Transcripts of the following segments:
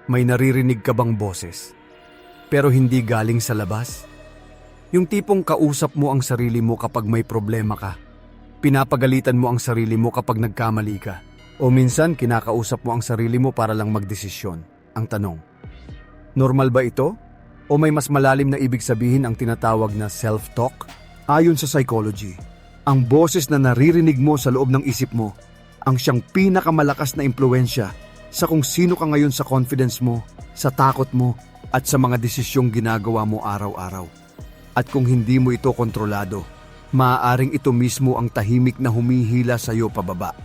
May naririnig ka bang boses? Pero hindi galing sa labas? Yung tipong kausap mo ang sarili mo kapag may problema ka. Pinapagalitan mo ang sarili mo kapag nagkamali ka. O minsan kinakausap mo ang sarili mo para lang magdesisyon. Ang tanong, normal ba ito? O may mas malalim na ibig sabihin ang tinatawag na self-talk? Ayon sa psychology, ang boses na naririnig mo sa loob ng isip mo ang siyang pinakamalakas na impluwensya sa kung sino ka ngayon sa confidence mo, sa takot mo, at sa mga desisyong ginagawa mo araw-araw. At kung hindi mo ito kontrolado, maaaring ito mismo ang tahimik na humihila sa iyo pababa.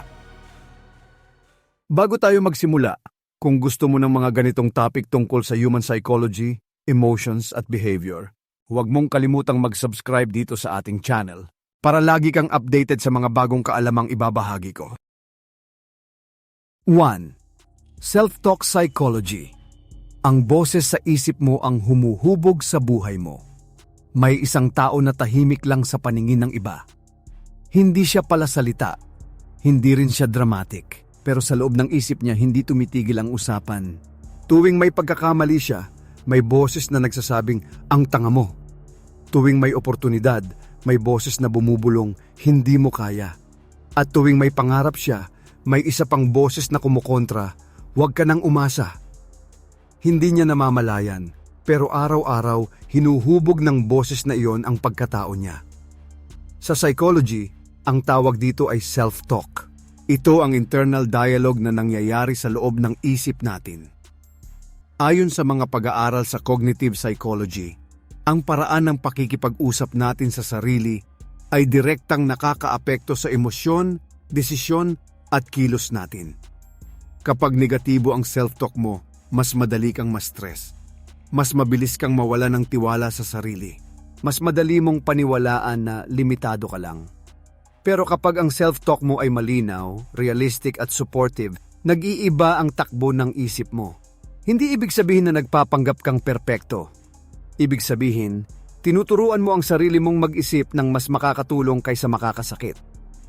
Bago tayo magsimula, kung gusto mo ng mga ganitong topic tungkol sa human psychology, emotions at behavior, huwag mong kalimutang mag-subscribe dito sa ating channel para lagi kang updated sa mga bagong kaalamang ibabahagi ko. 1. Self-talk psychology. Ang boses sa isip mo ang humuhubog sa buhay mo. May isang tao na tahimik lang sa paningin ng iba. Hindi siya palasalita, hindi rin siya dramatic, pero sa loob ng isip niya hindi tumitigil ang usapan. Tuwing may pagkakamali siya, may boses na nagsasabing, ang tanga mo. Tuwing may oportunidad, may boses na bumubulong, hindi mo kaya. At tuwing may pangarap siya, may isa pang boses na kumukontra, huwag ka nang umasa. Hindi niya namamalayan, pero araw-araw hinuhubog ng boses na iyon ang pagkatao niya. Sa psychology, ang tawag dito ay self-talk. Ito ang internal dialogue na nangyayari sa loob ng isip natin. Ayon sa mga pag-aaral sa cognitive psychology, ang paraan ng pakikipag-usap natin sa sarili ay direktang nakakaapekto sa emosyon, desisyon at kilos natin. Kapag negatibo ang self-talk mo, mas madali kang ma-stress. Mas mabilis kang mawala ng tiwala sa sarili. Mas madali mong paniwalaan na limitado ka lang. Pero kapag ang self-talk mo ay malinaw, realistic at supportive, nag-iiba ang takbo ng isip mo. Hindi ibig sabihin na nagpapanggap kang perpekto. Ibig sabihin, tinuturuan mo ang sarili mong mag-isip ng mas makakatulong kaysa makakasakit.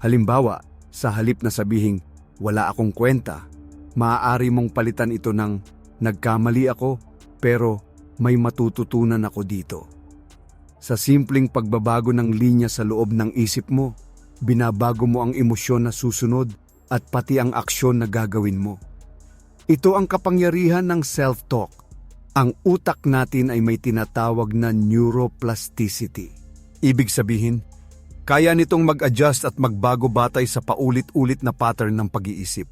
Halimbawa, sa halip na sabihing, wala akong kwenta, maaari mong palitan ito ng, nagkamali ako, pero may matututunan ako dito. Sa simpleng pagbabago ng linya sa loob ng isip mo, binabago mo ang emosyon na susunod at pati ang aksyon na gagawin mo. Ito ang kapangyarihan ng self-talk. Ang utak natin ay may tinatawag na neuroplasticity. Ibig sabihin, kaya nitong mag-adjust at magbago batay sa paulit-ulit na pattern ng pag-iisip.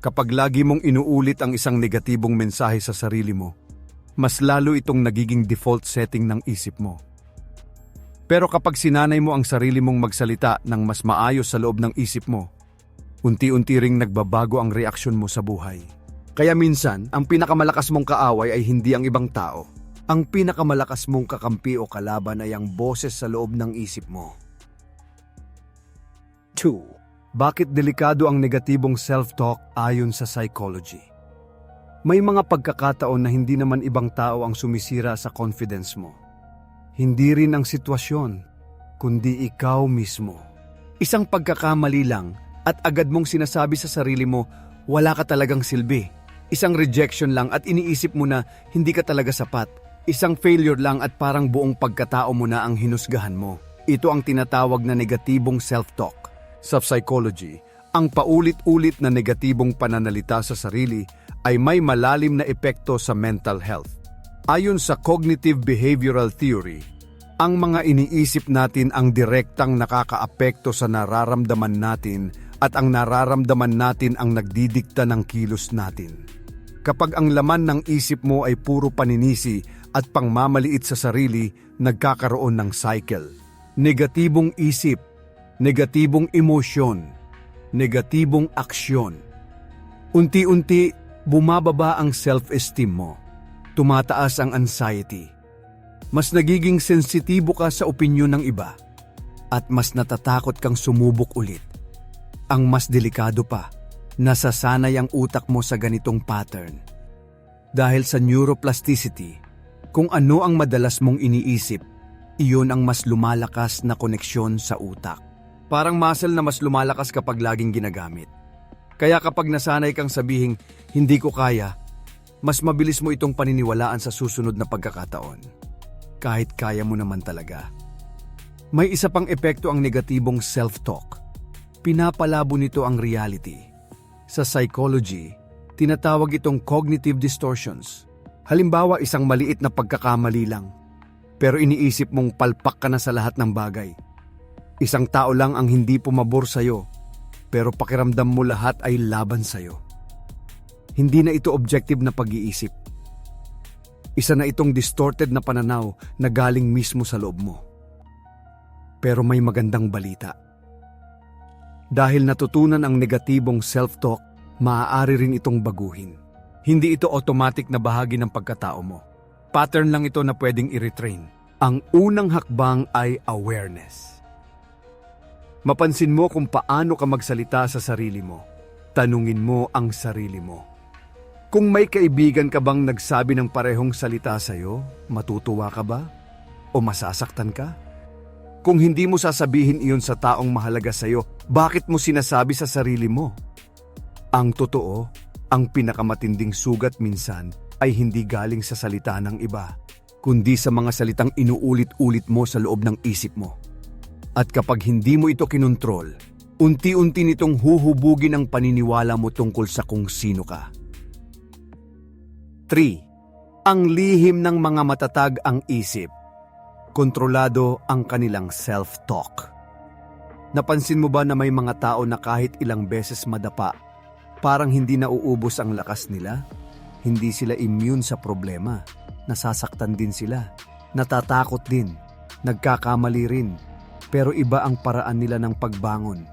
Kapag lagi mong inuulit ang isang negatibong mensahe sa sarili mo, mas lalo itong nagiging default setting ng isip mo. Pero kapag sinanay mo ang sarili mong magsalita ng mas maayos sa loob ng isip mo, unti-unti ring nagbabago ang reaksyon mo sa buhay. Kaya minsan, ang pinakamalakas mong kaaway ay hindi ang ibang tao. Ang pinakamalakas mong kakampi o kalaban ay ang boses sa loob ng isip mo. 2. Bakit delikado ang negatibong self-talk ayon sa psychology? May mga pagkakataon na hindi naman ibang tao ang sumisira sa confidence mo. Hindi rin ang sitwasyon, kundi ikaw mismo. Isang pagkakamali lang at agad mong sinasabi sa sarili mo, wala ka talagang silbi. Isang rejection lang at iniisip mo na hindi ka talaga sapat. Isang failure lang at parang buong pagkatao mo na ang hinusgahan mo. Ito ang tinatawag na negatibong self-talk. Sa psychology, ang paulit-ulit na negatibong pananalita sa sarili ay may malalim na epekto sa mental health. Ayon sa cognitive behavioral theory, ang mga iniisip natin ang direktang nakakaapekto sa nararamdaman natin at ang nararamdaman natin ang nagdidikta ng kilos natin. Kapag ang laman ng isip mo ay puro paninisi at pangmamaliit sa sarili, nagkakaroon ng cycle. Negatibong isip, negatibong emosyon, negatibong aksyon. Unti-unti, bumababa ang self-esteem mo. Tumataas ang anxiety. Mas nagiging sensitibo ka sa opinyon ng iba. At mas natatakot kang sumubok ulit. Ang mas delikado pa, nasasanay ang utak mo sa ganitong pattern. Dahil sa neuroplasticity, kung ano ang madalas mong iniisip, iyon ang mas lumalakas na koneksyon sa utak. Parang muscle na mas lumalakas kapag laging ginagamit. Kaya kapag nasanay kang sabihing, hindi ko kaya, mas mabilis mo itong paniniwalaan sa susunod na pagkakataon. Kahit kaya mo naman talaga. May isa pang epekto ang negatibong self-talk. Pinapalabo nito ang reality. Sa psychology, tinatawag itong cognitive distortions. Halimbawa, isang maliit na pagkakamali lang, pero iniisip mong palpak ka na sa lahat ng bagay. Isang tao lang ang hindi pumabor sa'yo, pero pakiramdam mo lahat ay laban sa'yo. Hindi na ito objective na pag-iisip. Isa na itong distorted na pananaw na galing mismo sa loob mo. Pero may magandang balita. Dahil natutunan ang negatibong self-talk, maaari rin itong baguhin. Hindi ito automatic na bahagi ng pagkatao mo. Pattern lang ito na pwedeng i-retrain. Ang unang hakbang ay awareness. Mapansin mo kung paano ka magsalita sa sarili mo. Tanungin mo ang sarili mo. Kung may kaibigan ka bang nagsabi ng parehong salita sa'yo, matutuwa ka ba? O masasaktan ka? Kung hindi mo sasabihin iyon sa taong mahalaga sa'yo, bakit mo sinasabi sa sarili mo? Ang totoo, ang pinakamatinding sugat minsan ay hindi galing sa salita ng iba, kundi sa mga salitang inuulit-ulit mo sa loob ng isip mo. At kapag hindi mo ito kinontrol, unti-unti nitong huhubugin ang paniniwala mo tungkol sa kung sino ka. 3. Ang lihim ng mga matatag ang isip. Kontrolado ang kanilang self-talk. Napansin mo ba na may mga tao na kahit ilang beses madapa, parang hindi nauubos ang lakas nila? Hindi sila immune sa problema. Nasasaktan din sila. Natatakot din. Nagkakamali rin. Pero iba ang paraan nila ng pagbangon.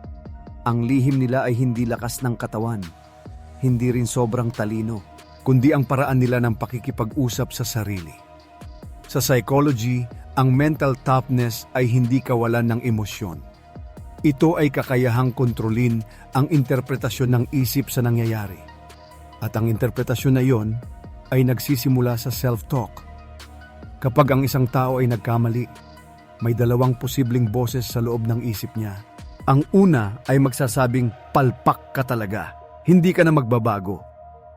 Ang lihim nila ay hindi lakas ng katawan. Hindi rin sobrang talino, kundi ang paraan nila ng pakikipag-usap sa sarili. Sa psychology, ang mental toughness ay hindi kawalan ng emosyon. Ito ay kakayahang kontrolin ang interpretasyon ng isip sa nangyayari. At ang interpretasyon na iyon ay nagsisimula sa self-talk. Kapag ang isang tao ay nagkamali, may dalawang posibleng boses sa loob ng isip niya. Ang una ay magsasabing palpak ka talaga, hindi ka na magbabago.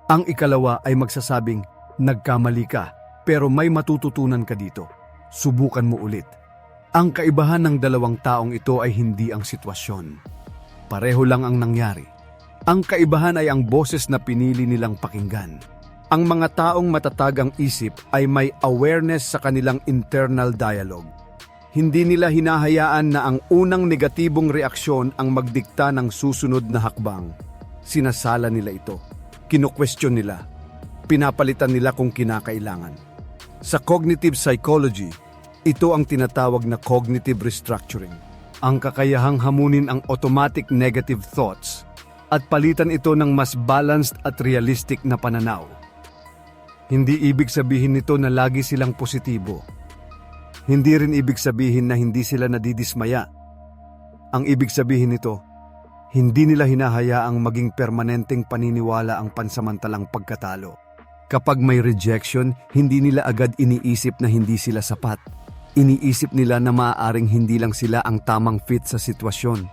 Ang ikalawa ay magsasabing nagkamali ka, pero may matututunan ka dito. Subukan mo ulit. Ang kaibahan ng dalawang taong ito ay hindi ang sitwasyon. Pareho lang ang nangyari. Ang kaibahan ay ang boses na pinili nilang pakinggan. Ang mga taong matatag ang isip ay may awareness sa kanilang internal dialogue. Hindi nila hinahayaan na ang unang negatibong reaksyon ang magdikta ng susunod na hakbang. Sinasala nila ito. Kino-question nila. Pinapalitan nila kung kinakailangan. Sa cognitive psychology, ito ang tinatawag na cognitive restructuring. Ang kakayahang hamunin ang automatic negative thoughts at palitan ito ng mas balanced at realistic na pananaw. Hindi ibig sabihin nito na lagi silang positibo. Hindi rin ibig sabihin na hindi sila nadidismaya. Ang ibig sabihin nito, hindi nila hinahayaang maging permanenteng paniniwala ang pansamantalang pagkatalo. Kapag may rejection, hindi nila agad iniisip na hindi sila sapat. Iniisip nila na maaaring hindi lang sila ang tamang fit sa sitwasyon.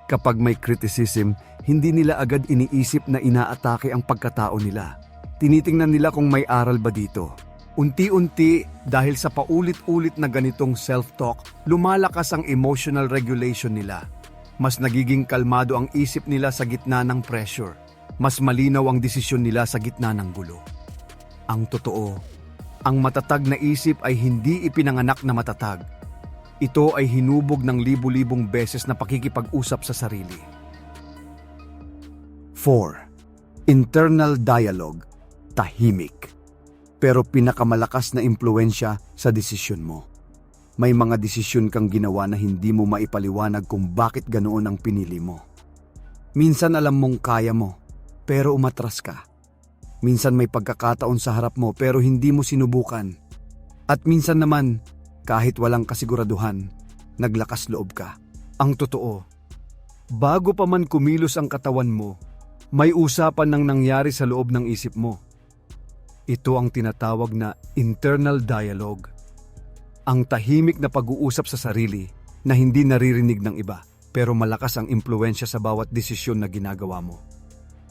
Kapag may criticism, hindi nila agad iniisip na inaatake ang pagkatao nila. Tinitingnan nila kung may aral ba dito. Unti-unti, dahil sa paulit-ulit na ganitong self-talk, lumalakas ang emotional regulation nila. Mas nagiging kalmado ang isip nila sa gitna ng pressure. Mas malinaw ang desisyon nila sa gitna ng gulo. Ang totoo, ang matatag na isip ay hindi ipinanganak na matatag. Ito ay hinubog ng libu-libong beses na pakikipag-usap sa sarili. 4. Internal dialogue. Tahimik. Pero pinakamalakas na impluensya sa desisyon mo. May mga desisyon kang ginawa na hindi mo maipaliwanag kung bakit ganoon ang pinili mo. Minsan alam mong kaya mo, pero umatras ka. Minsan may pagkakataon sa harap mo pero hindi mo sinubukan. At minsan naman, kahit walang kasiguraduhan, naglakas loob ka. Ang totoo, bago pa man kumilos ang katawan mo, may usapan nang nangyari sa loob ng isip mo. Ito ang tinatawag na internal dialogue. Ang tahimik na pag-uusap sa sarili na hindi naririnig ng iba pero malakas ang impluensya sa bawat desisyon na ginagawa mo.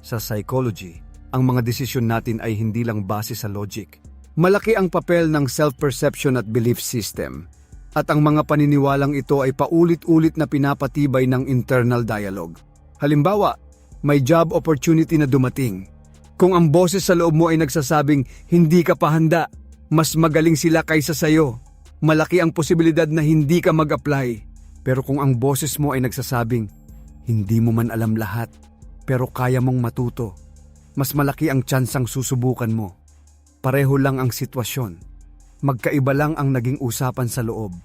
Sa psychology, ang mga desisyon natin ay hindi lang base sa logic. Malaki ang papel ng self-perception at belief system. At ang mga paniniwalang ito ay paulit-ulit na pinapatibay ng internal dialogue. Halimbawa, may job opportunity na dumating. Kung ang boses sa loob mo ay nagsasabing hindi ka pa handa, mas magaling sila kaysa sayo, malaki ang posibilidad na hindi ka mag-apply. Pero kung ang boses mo ay nagsasabing hindi mo man alam lahat, pero kaya mong matuto, mas malaki ang tsansang susubukan mo. Pareho lang ang sitwasyon. Magkaiba lang ang naging usapan sa loob.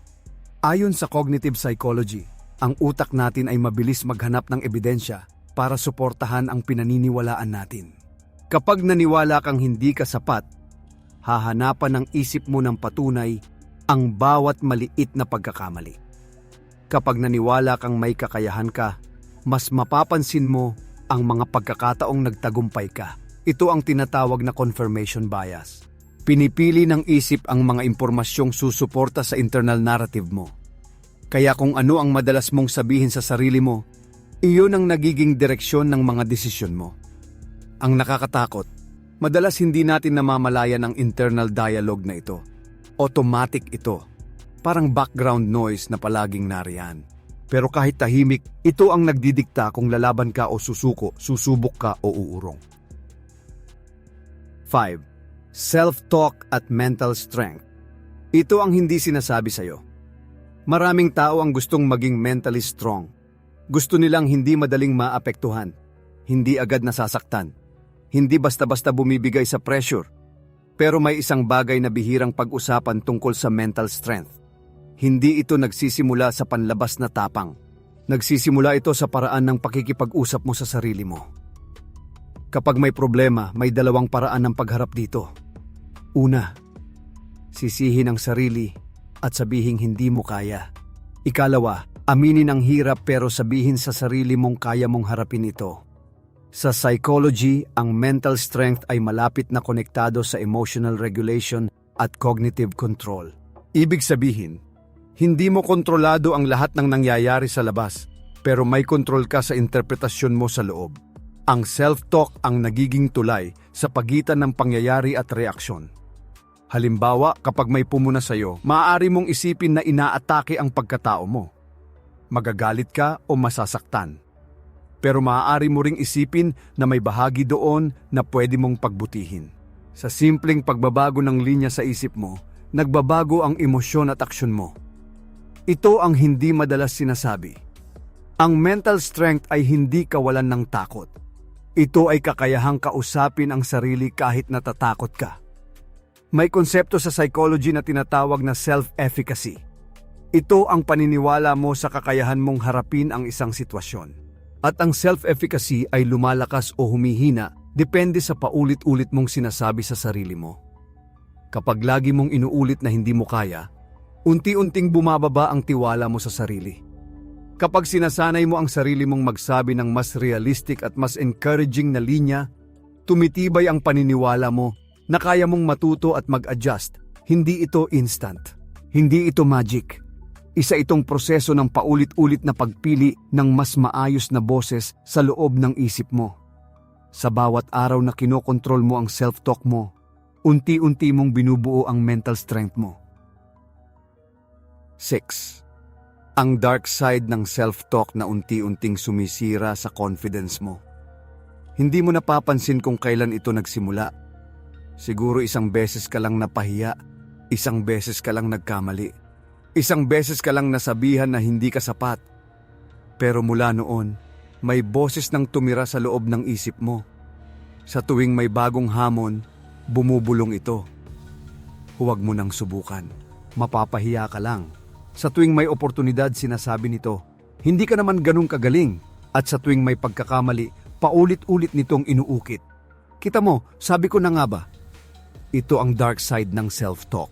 Ayon sa cognitive psychology, ang utak natin ay mabilis maghanap ng ebidensya para suportahan ang pinaniniwalaan natin. Kapag naniwala kang hindi ka sapat, hahanapan ng isip mo ng patunay ang bawat maliit na pagkakamali. Kapag naniwala kang may kakayahan ka, mas mapapansin mo ang mga pagkakataong nagtagumpay ka. Ito ang tinatawag na confirmation bias. Pinipili ng isip ang mga impormasyong susuporta sa internal narrative mo. Kaya kung ano ang madalas mong sabihin sa sarili mo, iyon ang nagiging direksyon ng mga desisyon mo. Ang nakakatakot, madalas hindi natin namamalayan ang internal dialogue na ito. Automatic ito. Parang background noise na palaging nariyan. Pero kahit tahimik, ito ang nagdidikta kung lalaban ka o susuko, susubok ka o uurong. 5. Self-talk at mental strength. Ito ang hindi sinasabi sa'yo. Maraming tao ang gustong maging mentally strong. Gusto nilang hindi madaling maapektuhan, hindi agad nasasaktan, hindi basta-basta bumibigay sa pressure. Pero may isang bagay na bihirang pag-usapan tungkol sa mental strength. Hindi ito nagsisimula sa panlabas na tapang. Nagsisimula ito sa paraan ng pakikipag-usap mo sa sarili mo. Kapag may problema, may dalawang paraan ng pagharap dito. Una, sisihin ang sarili at sabihing hindi mo kaya. Ikalawa, aminin ang hirap pero sabihin sa sarili mong kaya mong harapin ito. Sa psychology, ang mental strength ay malapit na konektado sa emotional regulation at cognitive control. Ibig sabihin, hindi mo kontrolado ang lahat ng nangyayari sa labas, pero may kontrol ka sa interpretasyon mo sa loob. Ang self-talk ang nagiging tulay sa pagitan ng pangyayari at reaksyon. Halimbawa, kapag may pumuna sa'yo, maaari mong isipin na inaatake ang pagkatao mo. Magagalit ka o masasaktan. Pero maaari mo ring isipin na may bahagi doon na pwede mong pagbutihin. Sa simpleng pagbabago ng linya sa isip mo, nagbabago ang emosyon at aksyon mo. Ito ang hindi madalas sinasabi. Ang mental strength ay hindi kawalan ng takot. Ito ay kakayahang kausapin ang sarili kahit natatakot ka. May konsepto sa psychology na tinatawag na self-efficacy. Ito ang paniniwala mo sa kakayahan mong harapin ang isang sitwasyon. At ang self-efficacy ay lumalakas o humihina depende sa paulit-ulit mong sinasabi sa sarili mo. Kapag lagi mong inuulit na hindi mo kaya, unti-unting bumababa ang tiwala mo sa sarili. Kapag sinasanay mo ang sarili mong magsabi ng mas realistic at mas encouraging na linya, tumitibay ang paniniwala mo na kaya mong matuto at mag-adjust. Hindi ito instant. Hindi ito magic. Isa itong proseso ng paulit-ulit na pagpili ng mas maayos na boses sa loob ng isip mo. Sa bawat araw na kinokontrol mo ang self-talk mo, unti-unti mong binubuo ang mental strength mo. 6. Ang dark side ng self-talk na unti-unting sumisira sa confidence mo. Hindi mo napapansin kung kailan ito nagsimula. Siguro isang beses ka lang napahiya, isang beses ka lang nagkamali, isang beses ka lang nasabihan na hindi ka sapat. Pero mula noon, may boses nang tumira sa loob ng isip mo. Sa tuwing may bagong hamon, bumubulong ito. Huwag mo nang subukan, mapapahiya ka lang. Sa tuwing may oportunidad, sinasabi nito, hindi ka naman ganun kagaling. At sa tuwing may pagkakamali, paulit-ulit nitong inuukit. Kita mo, sabi ko na nga ba? Ito ang dark side ng self-talk.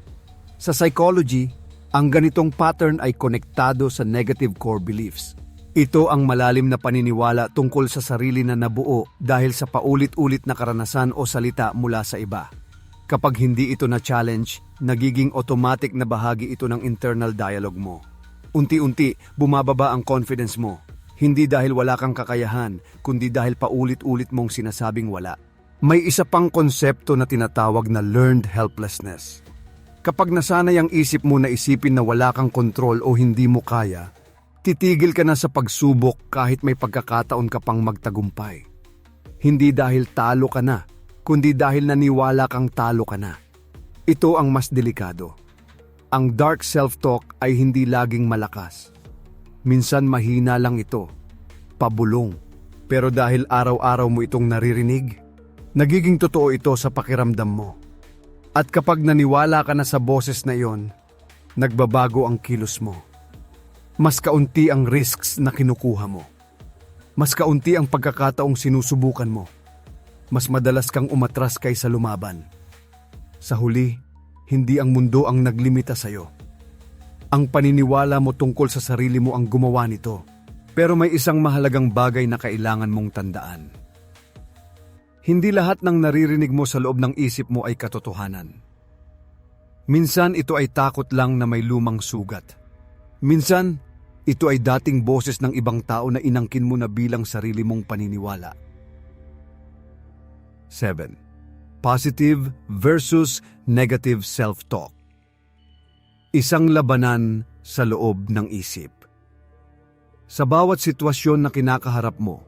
Sa psychology, ang ganitong pattern ay konektado sa negative core beliefs. Ito ang malalim na paniniwala tungkol sa sarili na nabuo dahil sa paulit-ulit na karanasan o salita mula sa iba. Kapag hindi ito na-challenge, nagiging automatic na bahagi ito ng internal dialogue mo. Unti-unti, bumababa ang confidence mo. Hindi dahil wala kang kakayahan, kundi dahil paulit-ulit mong sinasabing wala. May isa pang konsepto na tinatawag na learned helplessness. Kapag nasanay ang isip mo na isipin na wala kang kontrol o hindi mo kaya, titigil ka na sa pagsubok kahit may pagkakataon ka pang magtagumpay. Hindi dahil talo ka na, kundi dahil naniwala kang talo ka na. Ito ang mas delikado. Ang dark self-talk ay hindi laging malakas. Minsan mahina lang ito, pabulong. Pero dahil araw-araw mo itong naririnig, nagiging totoo ito sa pakiramdam mo. At kapag naniwala ka na sa boses na iyon, nagbabago ang kilos mo. Mas kaunti ang risks na kinukuha mo. Mas kaunti ang pagkakataong sinusubukan mo. Mas madalas kang umatras kaysa lumaban. Sa huli, hindi ang mundo ang naglimita sa'yo. Ang paniniwala mo tungkol sa sarili mo ang gumawa nito. Pero may isang mahalagang bagay na kailangan mong tandaan. Hindi lahat ng naririnig mo sa loob ng isip mo ay katotohanan. Minsan ito ay takot lang na may lumang sugat. Minsan, ito ay dating boses ng ibang tao na inangkin mo na bilang sarili mong paniniwala. 7. Positive versus negative self-talk. Isang labanan sa loob ng isip. Sa bawat sitwasyon na kinakaharap mo,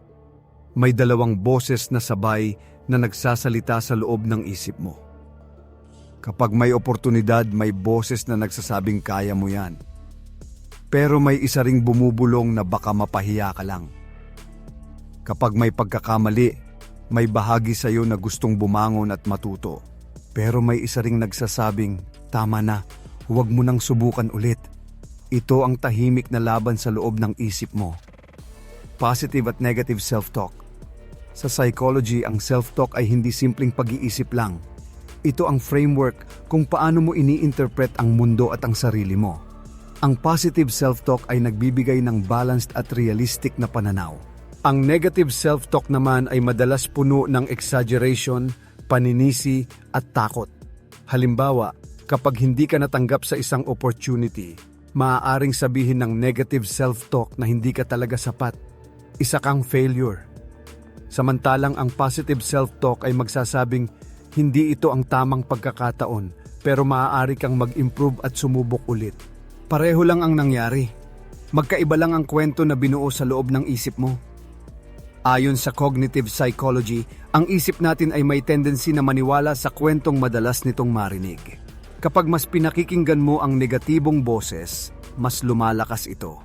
may dalawang boses na sabay na nagsasalita sa loob ng isip mo. Kapag may oportunidad, may boses na nagsasabing kaya mo yan. Pero may isa ring bumubulong na baka mapahiya ka lang. Kapag may pagkakamali, may bahagi sa iyo na gustong bumangon at matuto. Pero may isa ring nagsasabing, tama na, huwag mo nang subukan ulit. Ito ang tahimik na laban sa loob ng isip mo. Positive at negative self-talk. Sa psychology, ang self-talk ay hindi simpleng pag-iisip lang. Ito ang framework kung paano mo ini-interpret ang mundo at ang sarili mo. Ang positive self-talk ay nagbibigay ng balanced at realistic na pananaw. Ang negative self-talk naman ay madalas puno ng exaggeration, paninisi at takot. Halimbawa, kapag hindi ka natanggap sa isang opportunity, maaaring sabihin ng negative self-talk na hindi ka talaga sapat. Isa kang failure. Samantalang ang positive self-talk ay magsasabing hindi ito ang tamang pagkakataon pero maaari kang mag-improve at sumubok ulit. Pareho lang ang nangyari. Magkaiba lang ang kwento na binuo sa loob ng isip mo. Ayon sa cognitive psychology, ang isip natin ay may tendency na maniwala sa kwentong madalas nitong marinig. Kapag mas pinakikinggan mo ang negatibong boses, mas lumalakas ito.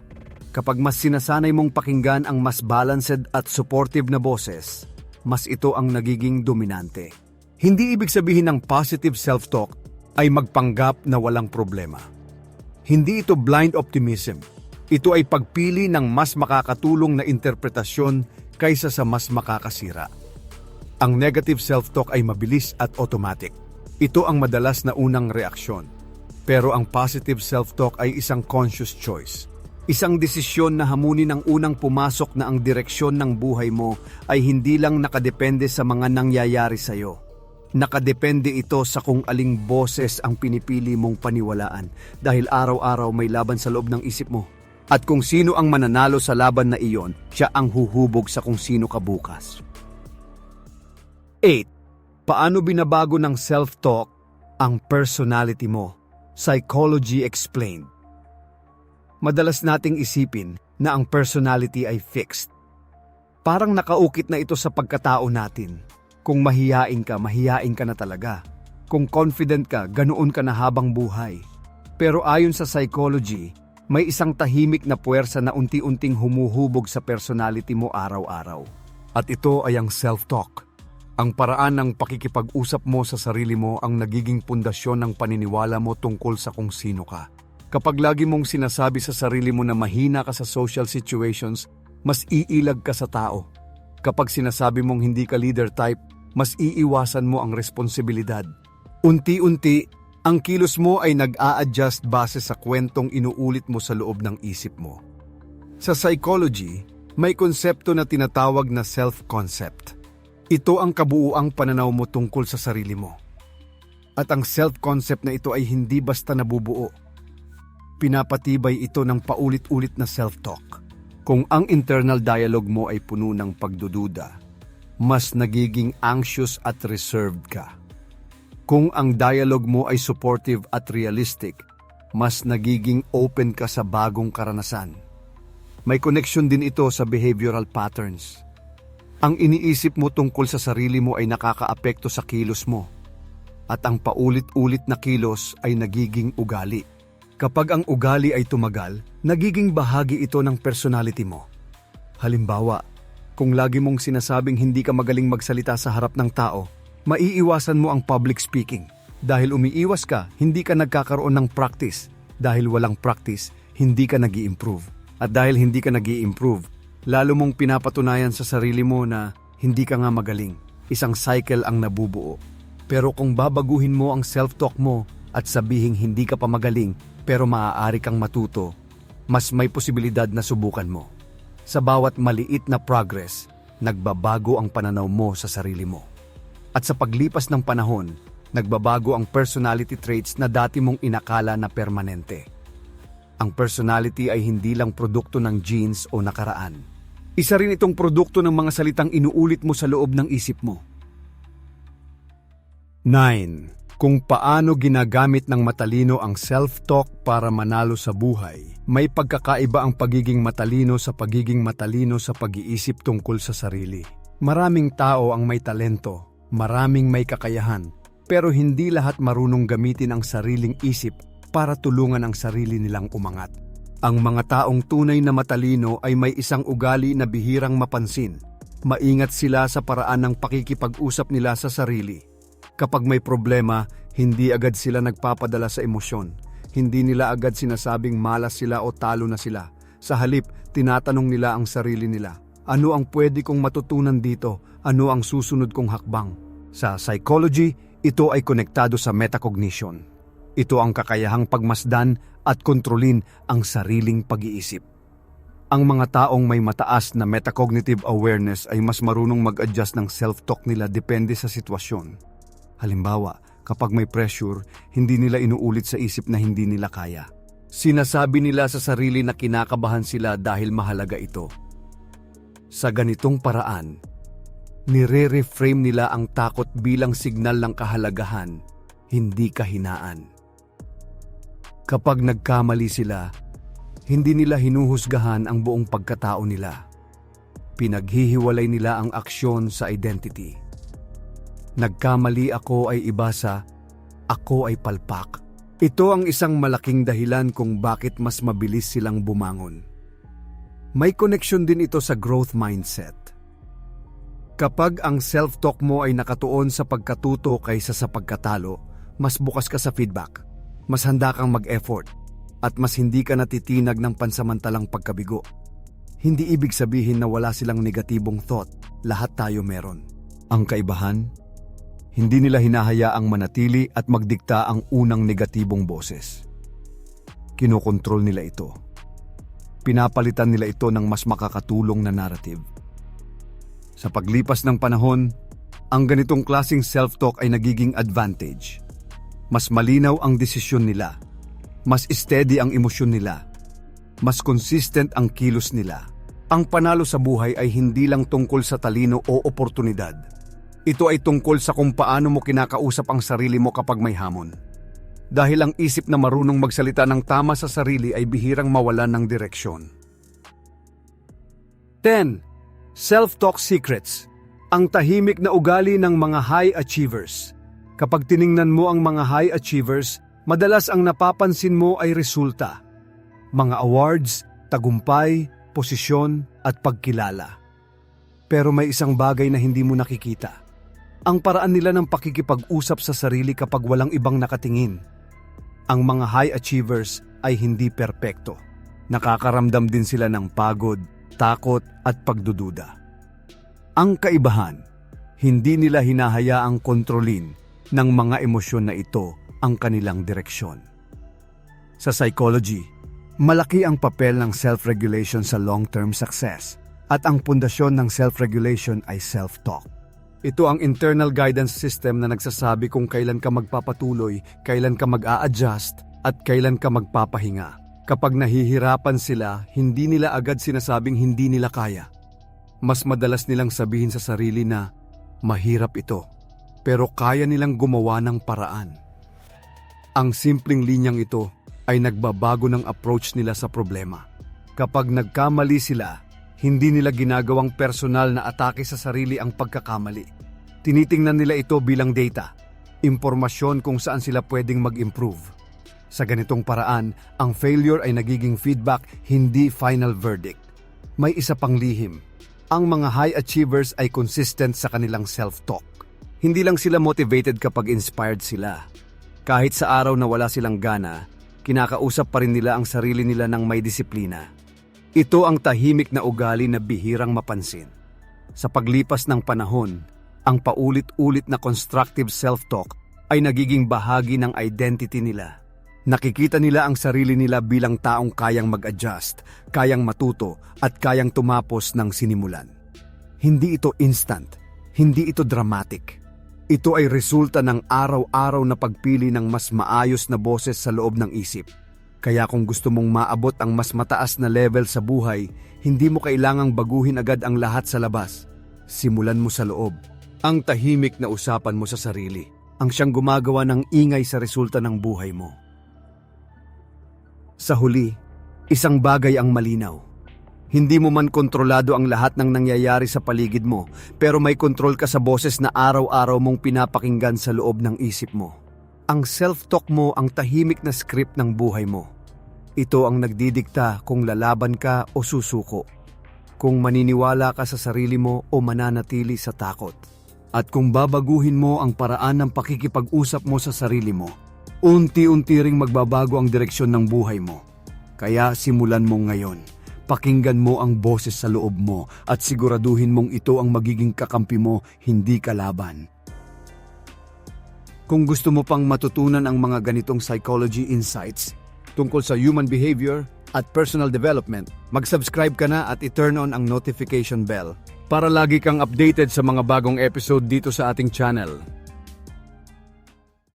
Kapag mas sinasanay mong pakinggan ang mas balanced at supportive na boses, mas ito ang nagiging dominante. Hindi ibig sabihin ng positive self-talk ay magpanggap na walang problema. Hindi ito blind optimism. Ito ay pagpili ng mas makakatulong na interpretasyon kaysa sa mas makakasira. Ang negative self-talk ay mabilis at automatic. Ito ang madalas na unang reaksyon. Pero ang positive self-talk ay isang conscious choice. Isang desisyon na hamunin ang unang pumasok na ang direksyon ng buhay mo ay hindi lang nakadepende sa mga nangyayari sa iyo. Nakadepende ito sa kung aling boses ang pinipili mong paniwalaan dahil araw-araw may laban sa loob ng isip mo. At kung sino ang mananalo sa laban na iyon, siya ang huhubog sa kung sino ka bukas. 8. Paano binabago ng self-talk ang personality mo? Psychology explained. Madalas nating isipin na ang personality ay fixed. Parang nakaukit na ito sa pagkatao natin. Kung mahiyain ka na talaga. Kung confident ka, ganoon ka na habang buhay. Pero ayon sa psychology, may isang tahimik na puwersa na unti-unting humuhubog sa personality mo araw-araw. At ito ay ang self-talk. Ang paraan ng pakikipag-usap mo sa sarili mo ang nagiging pundasyon ng paniniwala mo tungkol sa kung sino ka. Kapag lagi mong sinasabi sa sarili mo na mahina ka sa social situations, mas iilag ka sa tao. Kapag sinasabi mong hindi ka leader type, mas iiwasan mo ang responsibilidad. Unti-unti, ang kilos mo ay nag-a-adjust base sa kwentong inuulit mo sa loob ng isip mo. Sa psychology, may konsepto na tinatawag na self-concept. Ito ang kabuuang pananaw mo tungkol sa sarili mo. At ang self-concept na ito ay hindi basta nabubuo. Pinapatibay ito ng paulit-ulit na self-talk. Kung ang internal dialogue mo ay puno ng pagdududa, mas nagiging anxious at reserved ka. Kung ang dialogue mo ay supportive at realistic, mas nagiging open ka sa bagong karanasan. May connection din ito sa behavioral patterns. Ang iniisip mo tungkol sa sarili mo ay nakakaapekto sa kilos mo. At ang paulit-ulit na kilos ay nagiging ugali. Kapag ang ugali ay tumagal, nagiging bahagi ito ng personality mo. Halimbawa, kung lagi mong sinasabing hindi ka magaling magsalita sa harap ng tao, maiiwasan mo ang public speaking. Dahil umiiwas ka, hindi ka nagkakaroon ng practice. Dahil walang practice, hindi ka nag-i-improve. At dahil hindi ka nag-i-improve, lalo mong pinapatunayan sa sarili mo na hindi ka nga magaling. Isang cycle ang nabubuo. Pero kung babaguhin mo ang self-talk mo at sabihing hindi ka pa magaling pero maaari kang matuto, mas may posibilidad na subukan mo. Sa bawat maliit na progress, nagbabago ang pananaw mo sa sarili mo. At sa paglipas ng panahon, nagbabago ang personality traits na dati mong inakala na permanente. Ang personality ay hindi lang produkto ng genes o nakaraan. Isa rin itong produkto ng mga salitang inuulit mo sa loob ng isip mo. 9. Kung paano ginagamit ng matalino ang self-talk para manalo sa buhay. May pagkakaiba ang pagiging matalino sa pag-iisip tungkol sa sarili. Maraming tao ang may talento, maraming may kakayahan, pero hindi lahat marunong gamitin ang sariling isip para tulungan ang sarili nilang umangat. Ang mga taong tunay na matalino ay may isang ugali na bihirang mapansin. Maingat sila sa paraan ng pakikipag-usap nila sa sarili. Kapag may problema, hindi agad sila nagpapadala sa emosyon. Hindi nila agad sinasabing malas sila o talo na sila. Sa halip, tinatanong nila ang sarili nila. Ano ang pwede kong matutunan dito? Ano ang susunod kong hakbang? Sa psychology, ito ay konektado sa metacognition. Ito ang kakayahang pagmasdan at kontrolin ang sariling pag-iisip. Ang mga taong may mataas na metacognitive awareness ay mas marunong mag-adjust ng self-talk nila depende sa sitwasyon. Halimbawa, kapag may pressure, hindi nila inuulit sa isip na hindi nila kaya. Sinasabi nila sa sarili na kinakabahan sila dahil mahalaga ito. Sa ganitong paraan, nire-reframe nila ang takot bilang signal ng kahalagahan, hindi kahinaan. Kapag nagkamali sila, hindi nila hinuhusgahan ang buong pagkatao nila. Pinaghihiwalay nila ang aksyon sa identity. Nagkamali ako ay iba sa ako ay palpak. Ito ang isang malaking dahilan kung bakit mas mabilis silang bumangon. May connection din ito sa growth mindset. Kapag ang self-talk mo ay nakatuon sa pagkatuto kaysa sa pagkatalo, mas bukas ka sa feedback, mas handa kang mag-effort, at mas hindi ka natitinag ng pansamantalang pagkabigo. Hindi ibig sabihin na wala silang negatibong thought, lahat tayo meron. Ang kaibahan, hindi nila hinahayaang manatili at magdikta ang unang negatibong boses. Kinokontrol nila ito. Pinapalitan nila ito ng mas makakatulong na narrative. Sa paglipas ng panahon, ang ganitong klaseng self-talk ay nagiging advantage. Mas malinaw ang desisyon nila. Mas steady ang emosyon nila. Mas consistent ang kilos nila. Ang panalo sa buhay ay hindi lang tungkol sa talino o oportunidad. Ito ay tungkol sa kung paano mo kinakausap ang sarili mo kapag may hamon. Dahil ang isip na marunong magsalita ng tama sa sarili ay bihirang mawalan ng direksyon. 10. Self-talk secrets. Ang tahimik na ugali ng mga high achievers. Kapag tiningnan mo ang mga high achievers, madalas ang napapansin mo ay resulta. Mga awards, tagumpay, posisyon at pagkilala. Pero may isang bagay na hindi mo nakikita. Ang paraan nila ng pakikipag-usap sa sarili kapag walang ibang nakatingin. Ang mga high achievers ay hindi perpekto. Nakakaramdam din sila ng pagod, takot at pagdududa. Ang kaibahan, hindi nila hinahayaang kontrolin ng mga emosyon na ito ang kanilang direksyon. Sa psychology, malaki ang papel ng self-regulation sa long-term success at ang pundasyon ng self-regulation ay self-talk. Ito ang internal guidance system na nagsasabi kung kailan ka magpapatuloy, kailan ka mag-a-adjust, at kailan ka magpapahinga. Kapag nahihirapan sila, hindi nila agad sinasabing hindi nila kaya. Mas madalas nilang sabihin sa sarili na mahirap ito, pero kaya nilang gumawa ng paraan. Ang simpleng linyang ito ay nagbabago ng approach nila sa problema. Kapag nagkamali sila, hindi nila ginagawang personal na atake sa sarili ang pagkakamali. Tinitingnan nila ito bilang data, impormasyon kung saan sila pwedeng mag-improve. Sa ganitong paraan, ang failure ay nagiging feedback, hindi final verdict. May isa pang lihim. Ang mga high achievers ay consistent sa kanilang self-talk. Hindi lang sila motivated kapag inspired sila. Kahit sa araw na wala silang gana, kinakausap pa rin nila ang sarili nila ng may disiplina. Ito ang tahimik na ugali na bihirang mapansin. Sa paglipas ng panahon, ang paulit-ulit na constructive self-talk ay nagiging bahagi ng identity nila. Nakikita nila ang sarili nila bilang taong kayang mag-adjust, kayang matuto, at kayang tumapos ng sinimulan. Hindi ito instant, hindi ito dramatic. Ito ay resulta ng araw-araw na pagpili ng mas maayos na boses sa loob ng isip. Kaya kung gusto mong maabot ang mas mataas na level sa buhay, hindi mo kailangang baguhin agad ang lahat sa labas. Simulan mo sa loob. Ang tahimik na usapan mo sa sarili, ang siyang gumagawa ng ingay sa resulta ng buhay mo. Sa huli, isang bagay ang malinaw. Hindi mo man kontrolado ang lahat ng nangyayari sa paligid mo, pero may kontrol ka sa boses na araw-araw mong pinapakinggan sa loob ng isip mo. Ang self-talk mo ang tahimik na script ng buhay mo. Ito ang nagdidikta kung lalaban ka o susuko, kung maniniwala ka sa sarili mo o mananatili sa takot, at kung babaguhin mo ang paraan ng pakikipag-usap mo sa sarili mo. Unti-unti ring magbabago ang direksyon ng buhay mo. Kaya simulan mo ngayon. Pakinggan mo ang boses sa loob mo at siguraduhin mong ito ang magiging kakampi mo, hindi kalaban. Kung gusto mo pang matutunan ang mga ganitong psychology insights tungkol sa human behavior at personal development, mag-subscribe ka na at i-turn on ang notification bell para lagi kang updated sa mga bagong episode dito sa ating channel.